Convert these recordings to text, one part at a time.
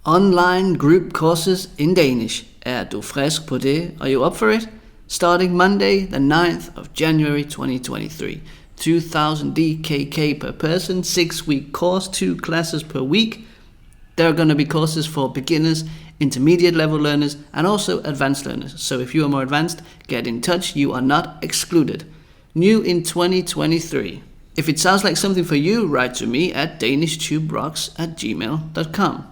Online group courses in Danish. Er du frisk på det? Are you up for it? Starting Monday, the 9th of January 2023. 2,000 DKK per person, 6-week course, 2 classes per week. There are going to be courses for beginners, intermediate level learners, and also advanced learners. So if you are more advanced, get in touch. You are not excluded. New in 2023. If it sounds like something for you, write to me at danishtubes@gmail.com.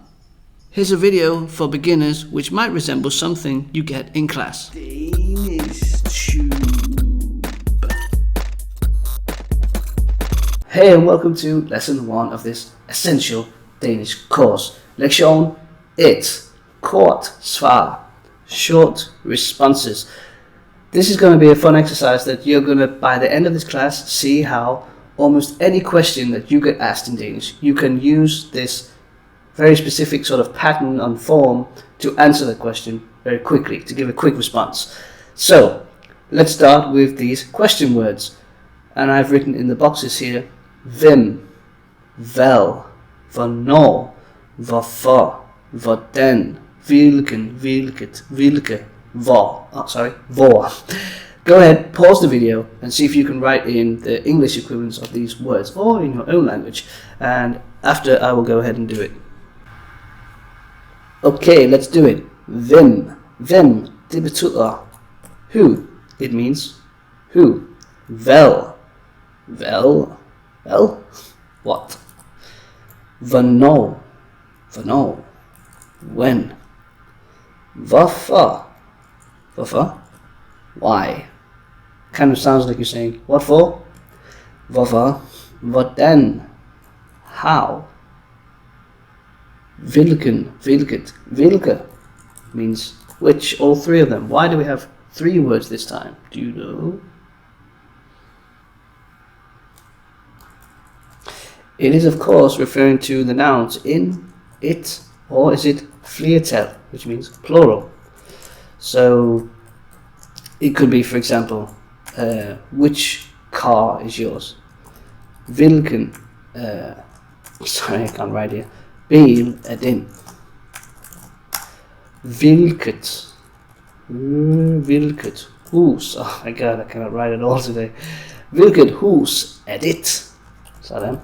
Here's a video for beginners which might resemble something you get in class. Danish Tube. Hey and welcome to lesson 1 of this essential Danish course. Lektion 1. Kort svar. Short responses. This is going to be a fun exercise that you're going to, by the end of this class, see how almost any question that you get asked in Danish, you can use this very specific sort of pattern on form to answer the question very quickly, to give a quick response. So, let's start with these question words. And I've written in the boxes here, hvem, hvad, hvornår, hvorfor, hvordan, hvilken, hvilket, hvilke, hvor. Hvor. Go ahead, pause the video and see if you can write in the English equivalents of these words or in your own language. And after, I will go ahead and do it. Okay, let's do it. Hvem. Hvem, det betyder who. It means who. Hvad. Hvad. What. Hvornår. Hvornår. When. Hvorfor. Hvorfor. Why. Kind of sounds like you're saying, what for? Hvorfor. Hvordan. How. Hvilken, hvilket, hvilke means which, all 3 of them. Why do we have 3 words this time? Do you know? It is of course referring to the nouns in, it, or is it flertal, which means plural. So it could be, for example, which car is yours? Hvilken, sorry, I can't write here. Bil er din. Hvilket hus. Oh my god, I cannot write it all today. Hvilket hus er dit? Sådan.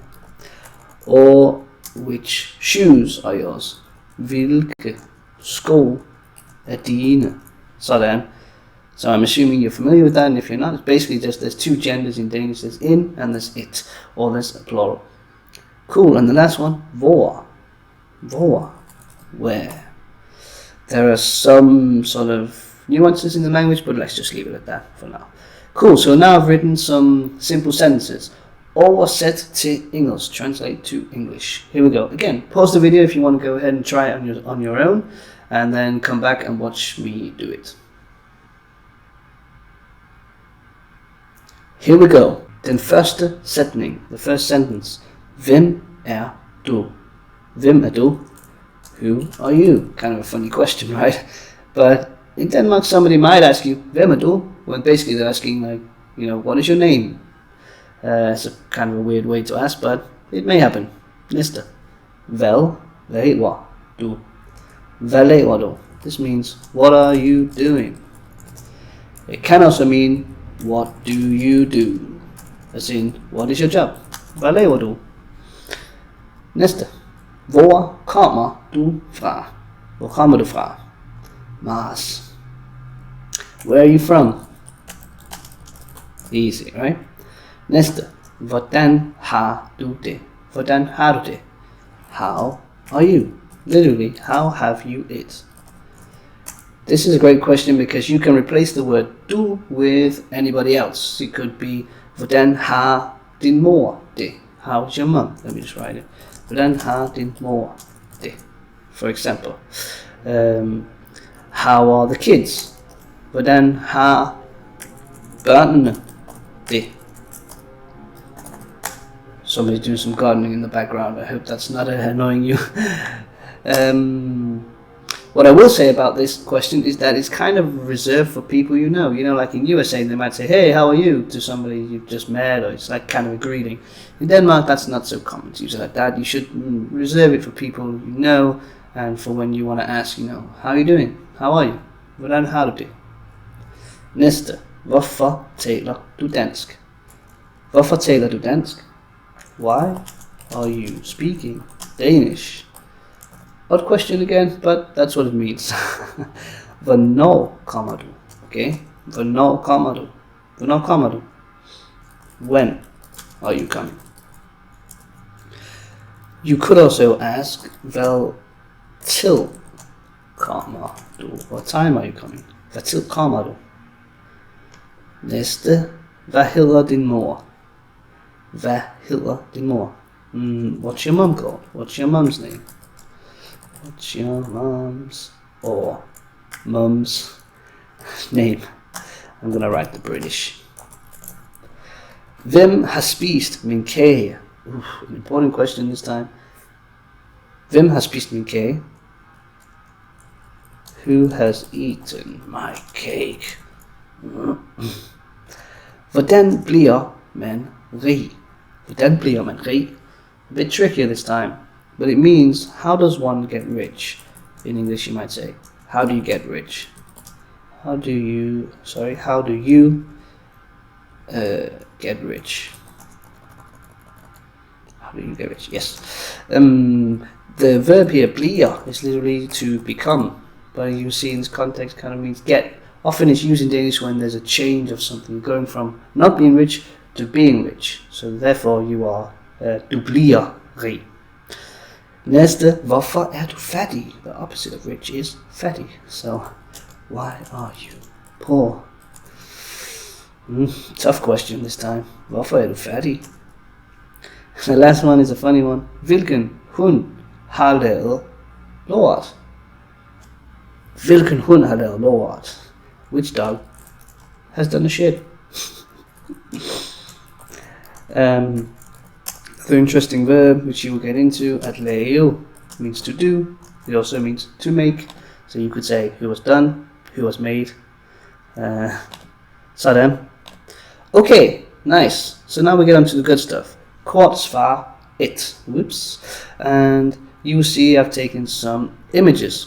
Or which shoes are yours? Hvilke sko er dine? Sådan. So I'm assuming you're familiar with that, and if you're not, it's basically just there's 2 genders in Danish. There's in and there's it, or there's a plural. Cool, and the last one, hvor. Hvor, where. There are some sort of nuances in the language, but let's just leave it at that for now. Cool, so now I've written some simple sentences. Oversæt til engelsk, translate to English. Here we go. Again, pause the video if you want to go ahead and try it on your own, and then come back and watch me do it. Here we go. Den første sætning, the first sentence. Hvem er du? Hvem er du? Who are you? Kind of a funny question, right? But in Denmark, somebody might ask you, hvem er du? When basically they're asking, like, you know, what is your name? It's a kind of a weird way to ask, but it may happen. Næste. Hvad laver du? Hvad laver du? This means, what are you doing? It can also mean, what do you do? As in, what is your job? Hvad laver du? Næste. Hvor kommer du fra? Hvor kommer du fra? Mars. Where are you from? Easy, right? Næste. Hvordan har du det? Hvordan har du det? How are you? Literally, how have you it? This is a great question because you can replace the word du with anybody else. It could be, hvordan har din mor det? How's your mom? Let me just write it. Hvordan har din mor det? For example. How are the kids? Hvordan har børnene det? Somebody's doing some gardening in the background. I hope that's not annoying you. What I will say about this question is that it's kind of reserved for people you know. You know, like in USA, they might say, hey, how are you? To somebody you've just met, or it's like kind of a greeting. In Denmark, that's not so common. It's usually like that. You should reserve it for people you know and for when you want to ask, how are you doing? How are you? Hvordan har du det? Næste. Hvorfor taler du dansk? Hvorfor taler du dansk? Why are you speaking Danish? Odd question again, but that's what it means. Hvornår kommer du? Okay? Hvornår kommer du? Hvornår kommer du? When are you coming? You could also ask, well, till kommer du? What time are you coming? Hvad tid kommer du? Næste. Hvad hedder din mor? Hvad hedder din mor? What's your mom called? What's your mom's name? What's your mom's or mom's name? I'm gonna write the British. Hvem har spist min kage? An important question this time. Hvem har spist min kage? Who has eaten my cake? Hvordan bliver man rig? Hvordan bliver man rig? A bit trickier this time, but it means how does one get rich? In English you might say, how do you get rich? How do you get rich? How do you get rich? Yes. The verb here, bliver, is literally to become, but you see in this context kind of means get. Often it's used in Danish when there's a change of something, going from not being rich to being rich. So therefore you are, du bliver rig. Næste, hvorfor er du fattig? The opposite of rich is fattig. So, why are you poor? Tough question this time. Hvorfor er du fattig? The last one is a funny one. Hvilken hund har lavet lort? Hvilken hund har lavet lort? Which dog has done a shit? The interesting verb, which you will get into, at lave, means to do. It also means to make. So you could say who was done, who was made. Sådan. Okay, nice. So now we get on to the good stuff. Kort svar 1. Whoops. And you will see I've taken some images.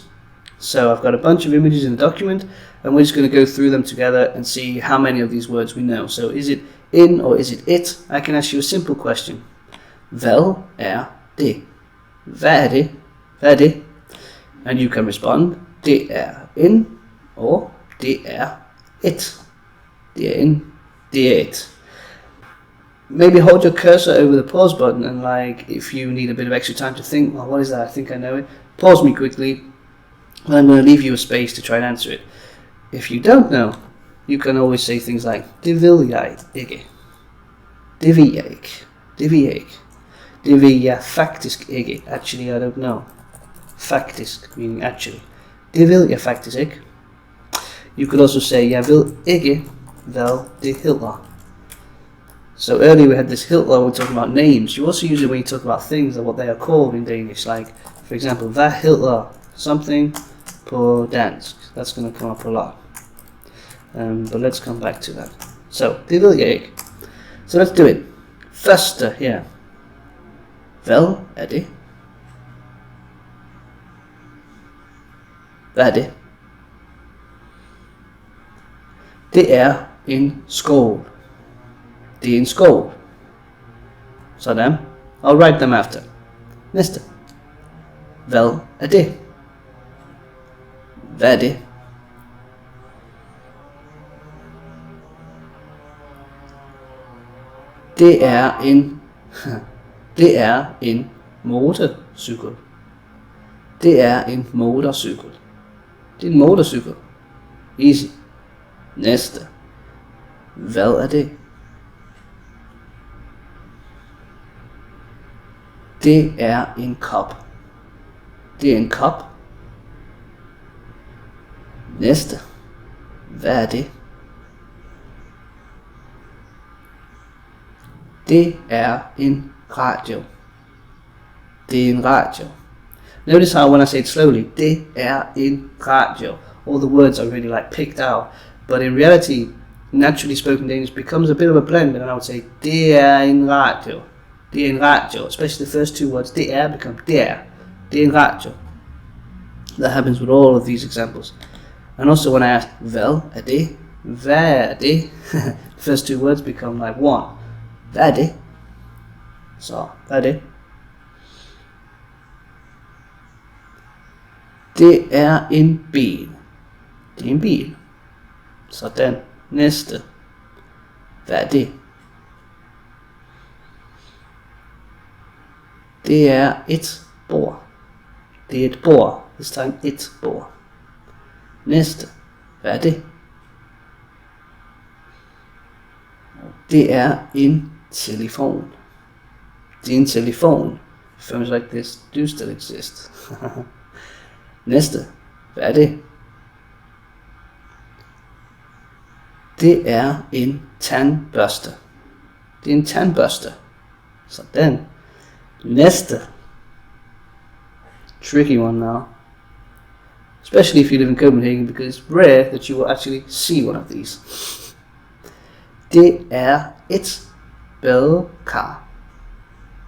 So I've got a bunch of images in the document, and we're just going to go through them together and see how many of these words we know. So is it in or is it it? I can ask you a simple question. Hvad er det? Hvad er det? Hvad er det? And you can respond, det er in, or det er it. Det er in, det er it. Maybe hold your cursor over the pause button, and if you need a bit of extra time to think, well, what is that? I think I know it. Pause me quickly, and I'm going to leave you a space to try and answer it. If you don't know, you can always say things like, det vil jeg ikke. Det ved jeg ikke. Det ved jeg ikke. Det ved jeg faktisk ikke. Actually, I don't know. Faktisk, meaning actually. Det ved jeg faktisk ikke. You could also say, jeg ved ikke, hvad det hedder. So earlier we had this Hitler, we're talking about names. You also use it when you talk about things and what they are called in Danish. Like, for example, hvad hedder something på dansk. That's going to come up a lot. But let's come back to that. So, det ved jeg ikke. So let's do it. Første her. Hvad er det? Hvad er det? Det er en skål. Det er en skål. Sådan. I'll write them after. Næste. Hvad er det? Hvad er det? Det er en motorcykel. Det er en motorcykel. Det er en motorcykel. Easy. Næste. Hvad er det? Det er en kop. Det er en kop. Næste. Hvad er det? Det er en radio. Det er en radio. Notice how when I say it slowly, det er en radio. All the words are really picked out. But in reality, naturally spoken Danish becomes a bit of a blend, and I would say, det er en radio. Det er en radio. Especially the first two words, det er become det er. Det er en radio. That happens with all of these examples. And also when I ask, vel er det? Hvad er det? The first two words become like one. Hvad er det? Så, hvad er det? Det er en bil. Det er en bil. Sådan. Næste. Hvad er det? Det er et bord. Det er et bord. This time et bord. Næste. Hvad er det? Det er en telefon. Det er en telefon. Phones like this do still exist. Næste. Hvad er det? Det er en tandbørste. Det er en tandbørste. Sådan. Næste. Tricky one now. Especially if you live in Copenhagen, because it's rare that you will actually see one of these. Det er et badekar.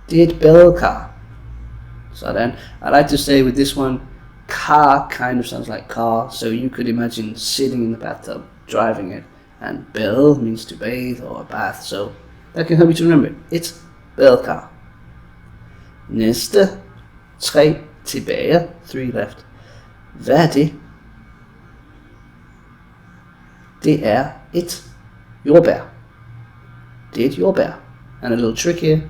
Det er et badekar. Sådan. I like to say with this one, car kind of sounds like car, so you could imagine sitting in the bathtub, driving it, and bad means to bathe or a bath, so that can help you to remember it. It's badekar. Næste. 3 tilbage. 3 left. Hvad er det? Det er et jordbær. Det er et jordbær. And a little trick here.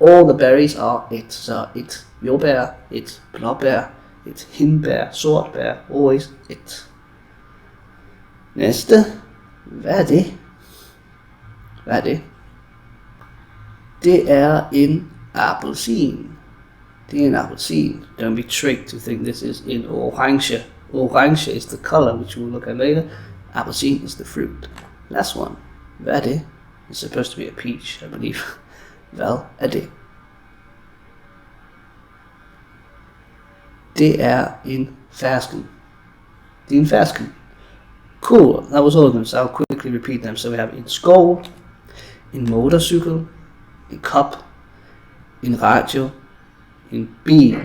All the berries are it. So et jordbær, et blåbær, et hindbær, sort bær. Always it. Næste. Hvad er det? Hvad er det? Det er en appelsin. Det er en appelsin. Don't be tricked to think this is in orange. Orange is the color, which we'll look at later. Appelsin is the fruit. Last one. Hvad er det? It's supposed to be a peach, I believe. Hvad er det? Det er en fersken. Det er en fersken. Cool. That was all of them, so I'll quickly repeat them. So we have en skål, en motorcykel, en kop, en radio, en bil,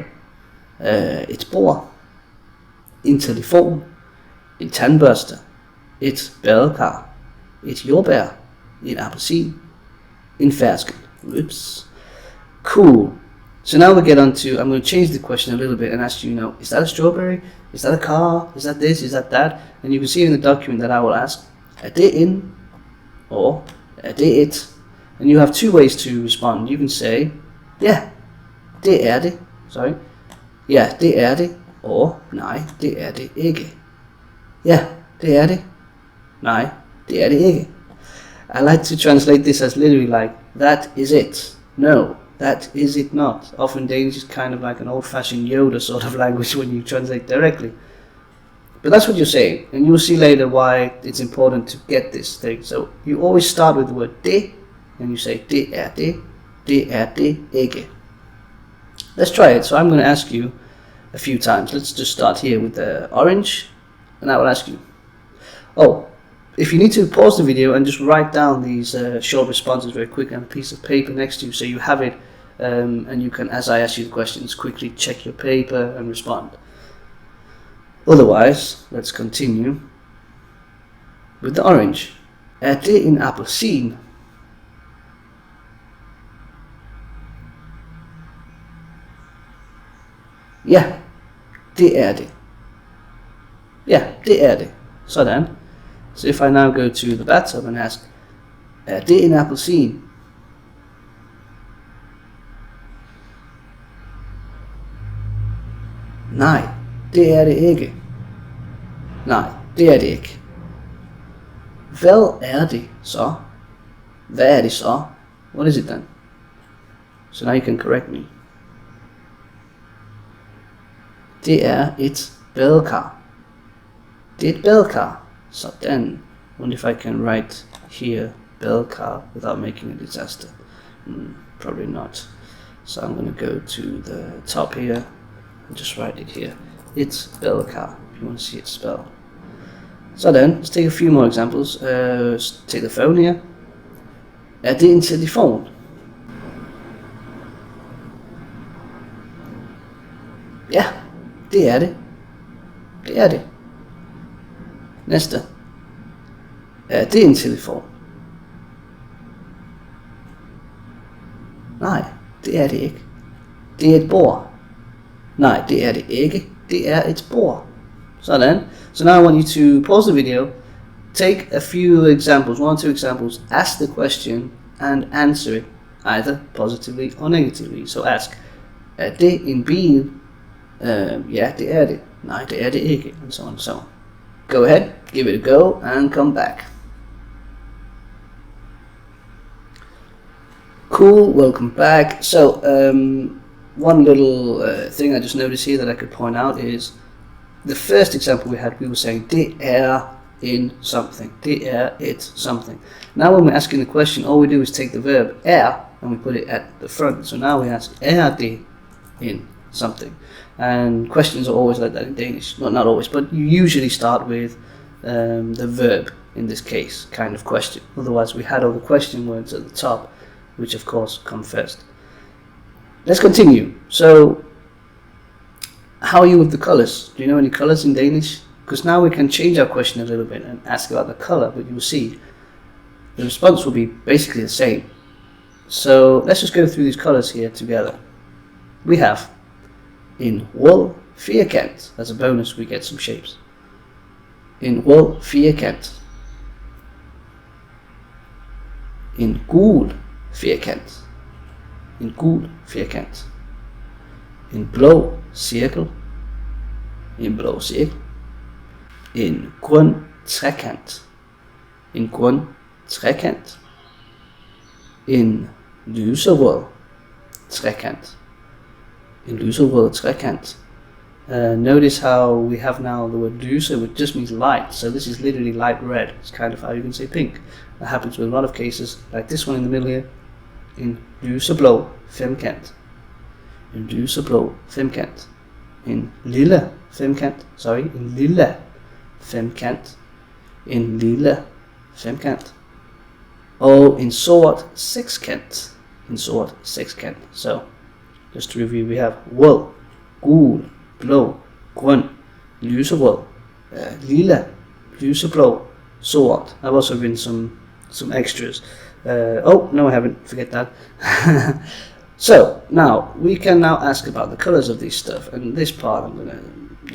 et bord, en telefon, en tandbørste, et badekar, et jordbær, en appelsin, en fersken. Oops. Cool. So now we get on to, I'm going to change the question a little bit and ask you, is that a strawberry? Is that a car? Is that this? Is that that? And you can see in the document that I will ask, er det en? Or, er det et? And you have 2 ways to respond. You can say, yeah, det er det. Sorry. Ja, det er det. Or, nej, det er det ikke. Ja, det er det. Nej, det er det ikke. I like to translate this as literally like, that is it. No, that is it not. Often Danish is kind of like an old-fashioned Yoda sort of language when you translate directly. But that's what you're saying, and you'll see later why it's important to get this thing. So you always start with the word det, and you say det er det ikke. Let's try it. So I'm going to ask you a few times. Let's just start here with the orange, and I will ask you. Oh, if you need to pause the video and just write down these short responses very quick on a piece of paper next to you, so you have it, and you can, as I ask you the questions, quickly check your paper and respond. Otherwise, let's continue with the orange. Er det en appelsin? Ja, det er det. Ja, det er det. Sådan. So if I now go to the bathtub and ask, er det en appelsin? Nej, det er det ikke. Nej, det er det ikke. Hvad er det så? Hvad er det så? What is it then? So now you can correct me. Det er et badekar. Det er et badekar. Sådan. Wonder if I can write here badekar without making a disaster. Probably not. So I'm going to go to the top here and just write it here. It's badekar, if you want to see it spelled. So then, let's take a few more examples. Take the phone here. Er det en telefon? Ja, det er det. det er det. Næste. Er det en telefon? Nej, det er det ikke. Det er et bord. Nej, det er det ikke. Det er et bord. Sådan. So now I want you to pause the video, take a few examples, 1 or 2 examples, ask the question and answer it either positively or negatively. So ask, er det en bil? Ja, det er det. Nej, det er det ikke. And so on and so on. Go ahead, give it a go and come back. Cool, welcome back. So, one little thing I just noticed here that I could point out is the first example we had, we were saying det er in something. Det er it something. Now when we're asking the question, all we do is take the verb er and we put it at the front. So now we ask, er det in something? And questions are always like that in Danish. Well, not always, but you usually start with the verb in this case, kind of question. Otherwise we had all the question words at the top, which of course come first. Let's continue. So, how are you with the colors? Do you know any colors in Danish? Because now we can change our question a little bit and ask about the color, but you will see the response will be basically the same. So let's just go through these colors here together. We have in wool vierkant. As a bonus, we get some shapes. In wool vierkant. In gul vierkant. In gul vierkant. In blå cirkel. En blå cirkel. En grøn trekant. En grøn trekant. En lyserød trekant. En lyserød trekant. Notice how we have now the word lyser, which just means light. So this is literally light red. It's kind of how you can say pink. That happens with a lot of cases, like this one in the middle here. En lyseblå femkant. En lyseblå femkant. En lilla femkant. En lilla femkant. En lilla femkant. Og en sort sekskant. En sort sekskant. So, just to review, we have wool, gul, blå, grøn, lyserød, lilla, lyseblå, sort. I've also written some extras. Oh, no I haven't, forget that. So, now, we can now ask about the colors of this stuff, and this part I'm gonna,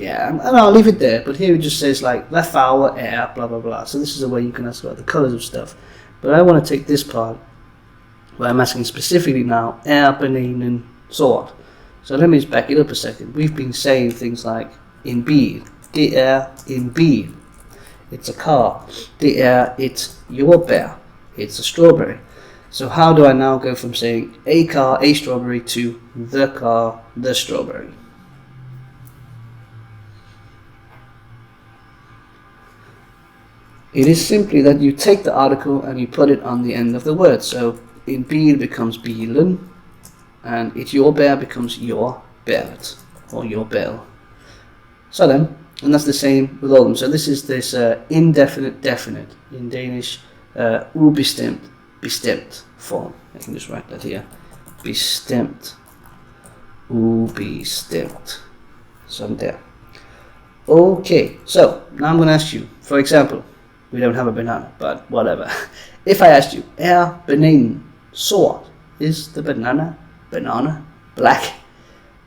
and I'll leave it there, but here it just says like, hvad farver er, blah blah blah, so this is a way you can ask about the colors of stuff. But I want to take this part, where I'm asking specifically now, er bananen sort? So let me just back it up a second. We've been saying things like, en bil, det er en bil, it's a car, det er et jordbær, it's a strawberry. So how do I now go from saying a car, a strawberry, to the car, the strawberry? It is simply that you take the article and you put it on the end of the word. So in bil becomes bilen, and et jordbær becomes jordbæret, or jordbær. So then, and that's the same with all of them. So this is this indefinite definite, in Danish, ubestemt, bestemt form. I can just write that here. Bestemt, ubestemt. Sådan der. Okay, so now I'm going to ask you, for example, we don't have a banana, but whatever. If I asked you, er bananen sort? Is the banana black?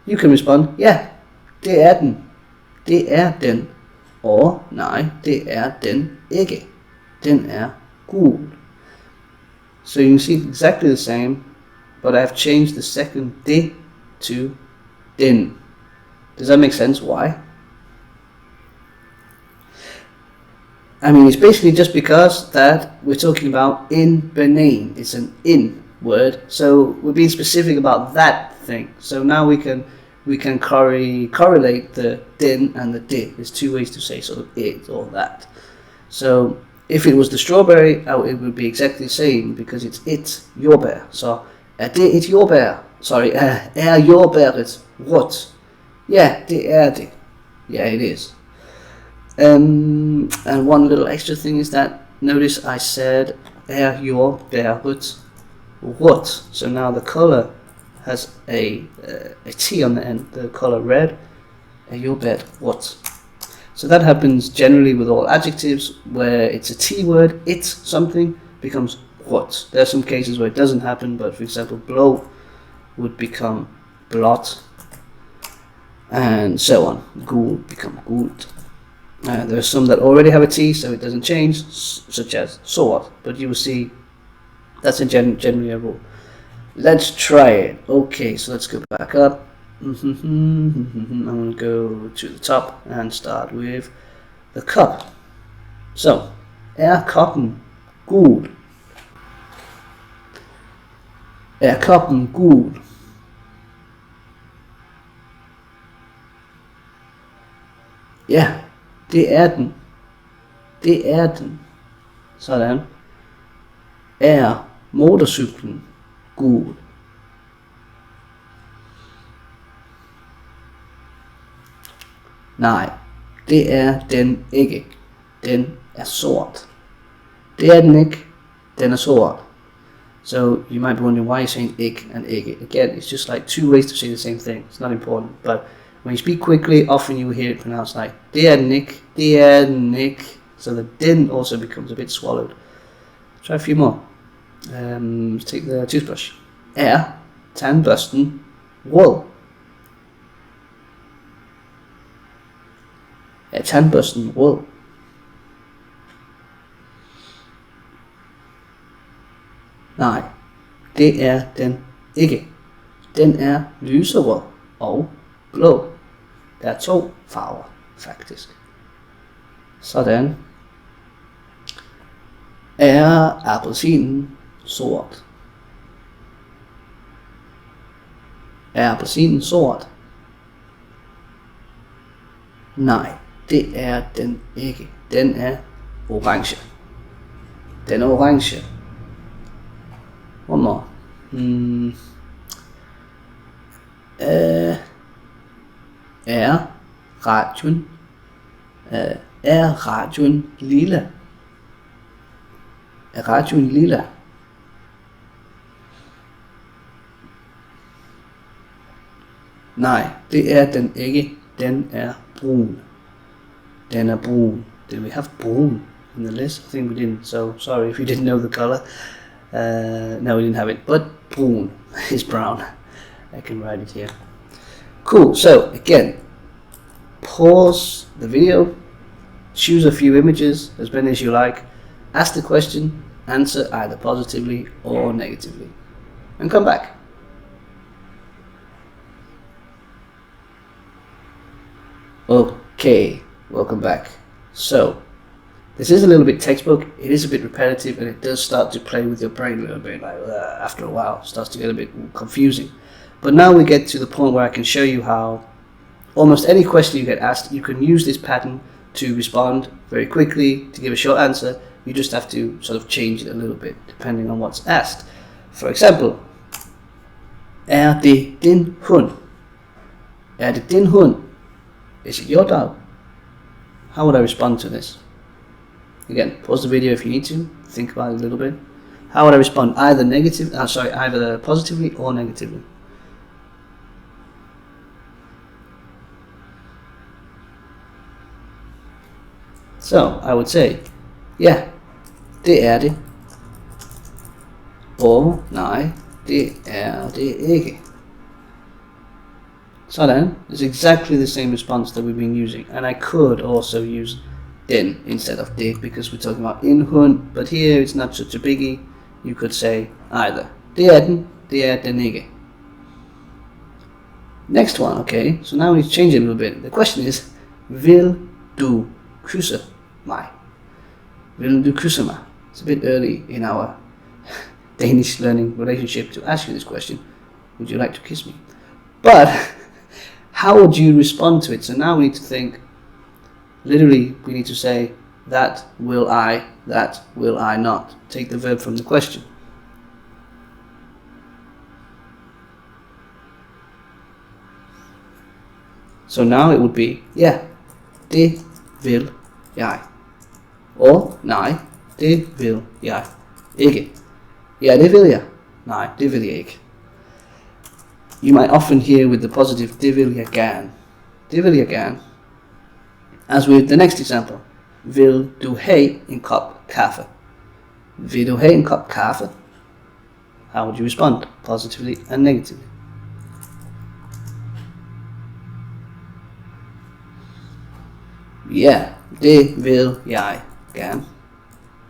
You can respond, ja, det er den. Det er den. Or, nej, det er den ikke. Den er gul. So you can see exactly the same, but I've changed the second det to den. Does that make sense? Why? I mean, it's basically just because that we're talking about in banane. It's an in word, so we're being specific about that thing. So now we can correlate the den and the det. There's two ways to say sort of it or that. So if it was the strawberry, it would be exactly the same because it's it jordbær. So er det et jordbær? Er jordbæret rødt? Ja, det er det. Yeah, it is. And one little extra thing is that, notice I said er jordbæret rødt. So now the color has a T on the end, the color red, er jordbæret rødt. So that happens generally with all adjectives where it's a T word, it's something, becomes what. There are some cases where it doesn't happen, but for example, blow would become blot, and so on. Gul become gut. There are some that already have a T, so it doesn't change, such as sword, but you will see that's generally a rule. Let's try it. Okay, so let's go back up. I'm going to go to the top and start with the cup. So, koppen gul. Koppen gul. Ja, det er den. Det er den. Sådan. Motorcyklen gul? Nej, det er den ikke. Den er sort. Det er den ikke. Den er sort. So you might be wondering why you're saying ik and ikke. Again, it's just like two ways to say the same thing. It's not important, but when you speak quickly, often you will hear it pronounced like det er den ikke. Det er den ikke. So the din also becomes a bit swallowed. Try a few more. Let's take the toothbrush. Tandbørsten rød? Tandbørsten rød? Nej, det er den ikke. Den er lyserød og blå. Der er to farver, faktisk. Sådan. Appelsinen sort? Appelsinen sort? Nej, det er den ikke. Den er orange. Den er orange. One more. Radioen lilla? Radioen lilla? Nej, det er den ikke. Den er brun. Den er brun. Did we have brun in the list? I think we didn't, so sorry if you didn't know the color. No, we didn't have it, but brun is brown. I can write it here. Cool, so again, pause the video, choose a few images, as many as you like, ask the question, answer either positively or negatively, and come back. Okay, welcome back. So, this is a little bit textbook, it is a bit repetitive, and it does start to play with your brain a little bit, like after a while, it starts to get a bit confusing. But now we get to the point where I can show you how almost any question you get asked, you can use this pattern to respond very quickly, to give a short answer. You just have to sort of change it a little bit, depending on what's asked. For example, det din hund? Det din hund? Is it your dog? How would I respond to this? Again, pause the video if you need to, think about it a little bit. How would I respond? Either positively or negatively. So, I would say, ja, det er det. Og nej, det er det ikke. Sådan, it's exactly the same response that we've been using. And I could also use den instead of det because we're talking about en hund, but here it's not such a biggie. You could say either. Det er den ikke. Next one, okay, so now we need to change it a little bit. The question is, vil du kysse mig? Vil du kysse mig? It's a bit early in our Danish learning relationship to ask you this question. Would you like to kiss me? But how would you respond to it? So now we need to think, literally we need to say, that will I not. Take the verb from the question. So now it would be, ja, det vil jeg. Og nej, det vil jeg ikke. Ja, det vil jeg. Nej, det vil jeg ikke. You might often hear with the positive, det vil jeg gerne. Det vil jeg gerne. As with the next example, vil du have en kop kaffe? Vil du have en kop kaffe? How would you respond, positively and negatively? Ja, det vil jeg gerne.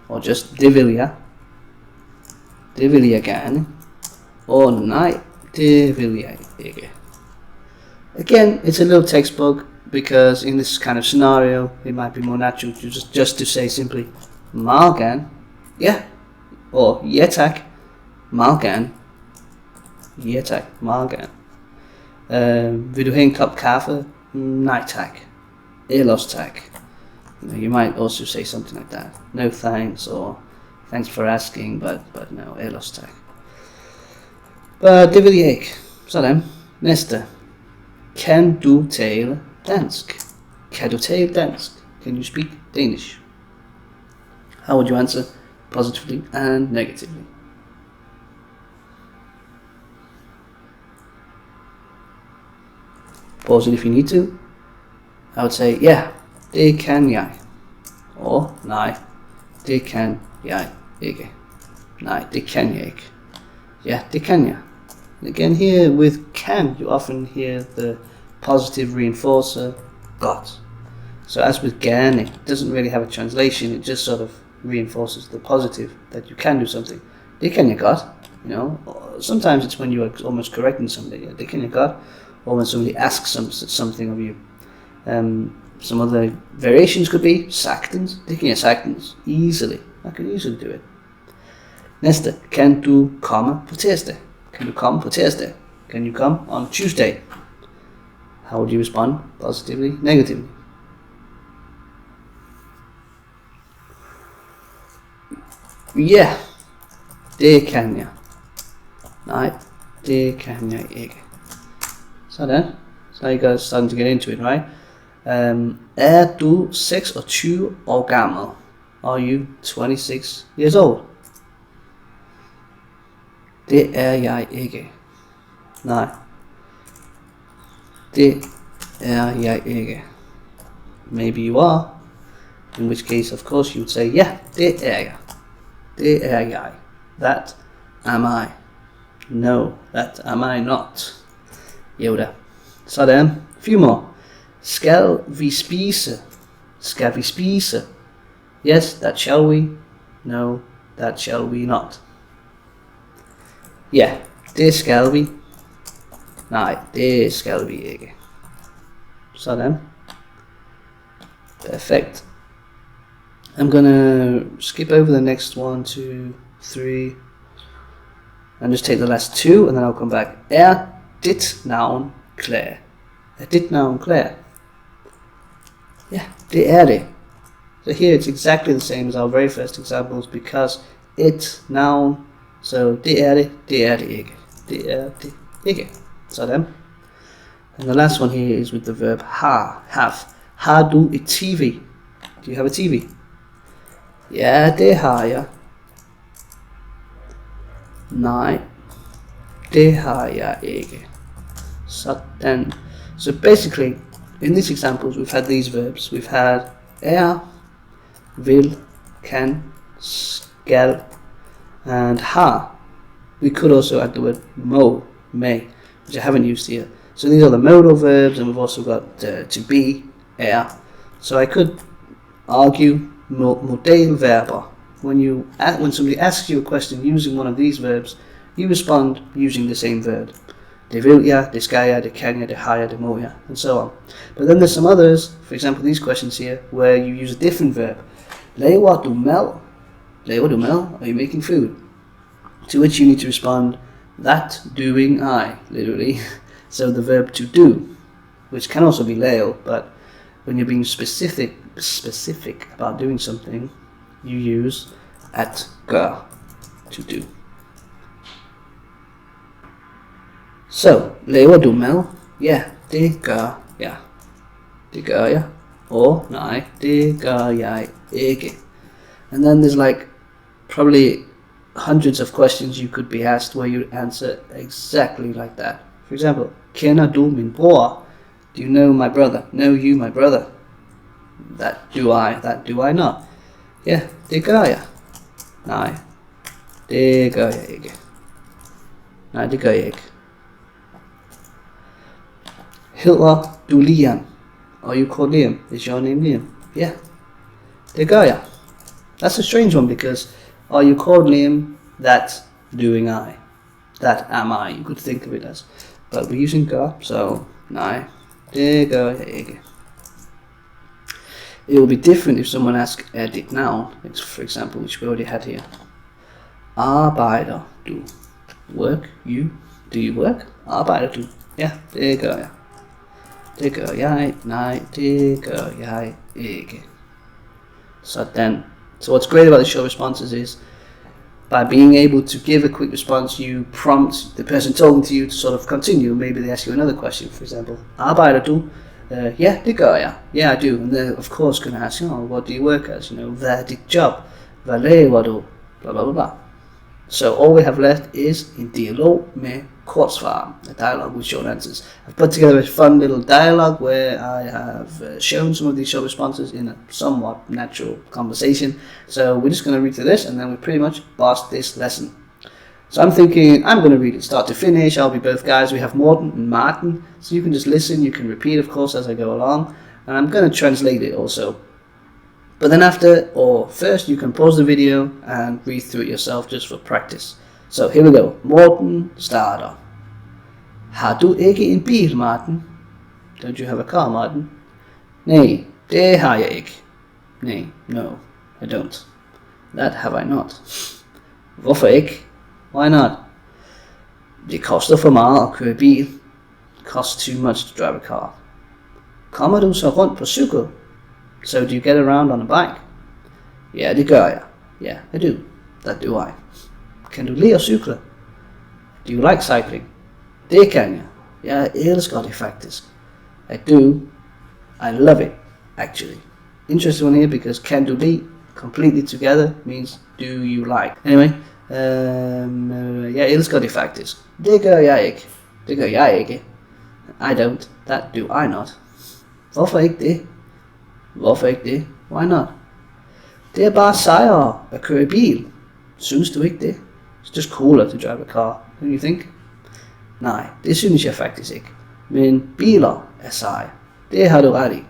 Or just, det vil jeg. Det vil jeg gerne. Or nej, det vil jeg ikke. Again, it's a little textbook, because in this kind of scenario, it might be more natural to just to say simply, meget gerne, yeah, or ja tak, meget gerne, ja tak, meget gerne. Vil du have en kop kaffe? Nej tak, ellers tak. You might also say something like that. No thanks, or thanks for asking, but no, ellers tak. But det vil jeg ikke. Sådan. Næste. Kan du tale dansk? Kan du tale dansk? Can you speak Danish? How would you answer, positively and negatively? Pause it if you need to. I would say, yeah, det kan jeg. Or, nej, det kan jeg ikke. Nej, det kan jeg ikke. Yeah, det kan jeg. Again, here with can, you often hear the positive reinforcer, got. So as with gerne, it doesn't really have a translation, it just sort of reinforces the positive, that you can do something. Det kan jeg godt, you know. Sometimes it's when you are almost correcting somebody, det kan jeg godt, or when somebody asks something of you. Some other variations could be sagtens, det kan jeg sagtens, easily, I can easily do it. Næste, kan du komme på tirsdag? Can you come på tirsdag? Can you come on Tuesday? How would you respond? Positively, negatively? Ja, det kan jeg. Nej, det kan jeg ikke. Sådan. So you guys starting to get into it, right? Er du 26 år gammel? Are you 26 years old? Det er jeg ikke. Nej. Det er jeg ikke. Maybe you are. In which case, of course, you would say, yeah, det er jeg. Det er jeg. That am I. No, that am I not. Jo da. Sådan. Few more. Skal vi spise? Skal vi spise? Yes, that shall we. No, that shall we not. Ja, det skal vi. Nej, det skal vi ikke. Sådan. Perfect. I'm gonna skip over the next 1, 2, 3, and just take the last 2, and then I'll come back. Er dit navn Claire? Er dit navn Claire? Yeah, det er det. So here it's exactly the same as our very first examples, because it, noun, so det er det ikke. Det er det ikke. Sådan. And the last one here is with the verb har, have. Har du et TV? Do you have a TV? Ja, det har jeg. Nej, det har jeg ikke. Sådan. So basically, in these examples, we've had these verbs. We've had er, vil, kan, skal, and har. We could also add the word må, may, which I haven't used here. So these are the modal verbs, and we've also got to be, er. So I could argue modalverber. When somebody asks you a question using one of these verbs, you respond using the same verb. Det vil jeg, det skal jeg, det kan jeg, det har jeg, det må jeg, and so on. But then there's some others, for example these questions here, where you use a different verb. Laver du mad? Laver du mad? Are you making food? To which you need to respond, that doing I, literally. So the verb to do, which can also be lave, but when you're being specific about doing something, you use at gør, to do. So, laver du mad? Ja, det gør jeg. Det gør jeg. Or, nej, det gør jeg ikke. And then there's like probably hundreds of questions you could be asked where you answer exactly like that. For example, kender du min bror? Do you know my brother? Know you my brother? That do I not. Ja, det gør jeg. Nej, det gør jeg ikke. Nej, det gør jeg ikke. Hedder du Liam? Are you called Liam? Is your name Liam? Yeah, det gør jeg. That's a strange one because are you called Liam? That's doing I. That am I. You could think of it as. But we're using gør, so nej, det gør jeg ikke. It will be different if someone asks edit noun, for example, which we already had here. Arbejder du? Work, you, do you work? Arbejder du? Ja, det gør jeg. Det gør jeg. Nej, det gør jeg ikke. Sådan. So what's great about the short responses is by being able to give a quick response, you prompt the person talking to you to sort of continue. Maybe they ask you another question, for example. Arbejder du? Yeah, det gør jeg. Yeah, I do. And they're of course going to ask, what do you work as? Hvad er dit job? Hvad laver du? Blah, blah, blah, blah. So all we have left is en dialog med kortsvar, a dialogue with short answers. I've put together a fun little dialogue where I have shown some of these short responses in a somewhat natural conversation. So we're just going to read through this and then we pretty much boss this lesson. So I'm thinking I'm going to read it start to finish. I'll be both guys. We have Morten and Martin. So you can just listen. You can repeat, of course, as I go along. And I'm going to translate it also. But then first you can pause the video and read through it yourself just for practice. So here we go. Morten starter. Har du ikke en bil, Martin? Don't you have a car, Martin? Nej, det har jeg ikke. Nej, no, I don't. That have I not. Hvorfor ikke? Why not? Det koster for meget at køre bil. It costs too much to drive a car. Kommer du så rundt på cykel? So do you get around on a bike? Ja, det gør jeg. Yeah, I do. That do I. Kan du lide at cykle? Do you like cycling? Det kan jeg. Jeg elsker det faktisk. I do. I love it, actually. Interesting one here because can do lide completely together means do you like. Anyway, jeg elsker det faktisk. Det gør jeg ikke. Det gør jeg ikke. I don't. That do I not. Hvorfor ikke det? Hvorfor ikke det? Why not? Det er bare sejere at køre bil. Synes du ikke det? It's just cooler to drive a car, don't you think? Nej, det synes jeg faktisk ikke. Men biler er seje. Det har du ret i.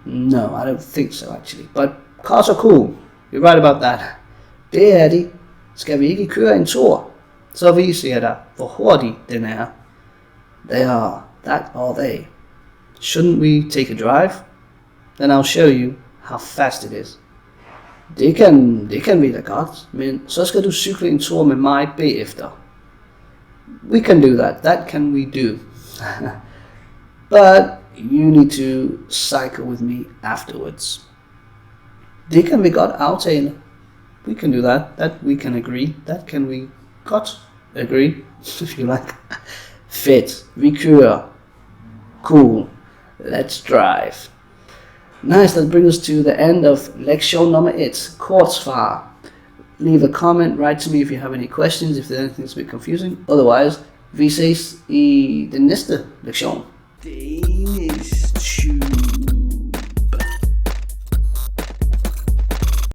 No, I don't think so actually. But cars are cool. You're right about that. Det er de. Skal vi ikke køre en tur? Så viser jeg dig, hvor hurtig den er. They are. That are they. Shouldn't we take a drive? Then I'll show you how fast it is. Det kan vi da godt, men så skal du cykle en tur med mig bagefter. We can do that. That can we do. But you need to cycle with me afterwards. Det kan vi godt aftale. We can do that. That we can agree. That can we godt agree, if you like. Fedt. Vi kører. Cool. Let's drive. Nice, that brings us to the end of lektion nummer 1, kortsvar. Leave a comment, write to me if you have any questions, if there's anything that's a bit confusing. Otherwise, vi ses i den næste lektion. Danish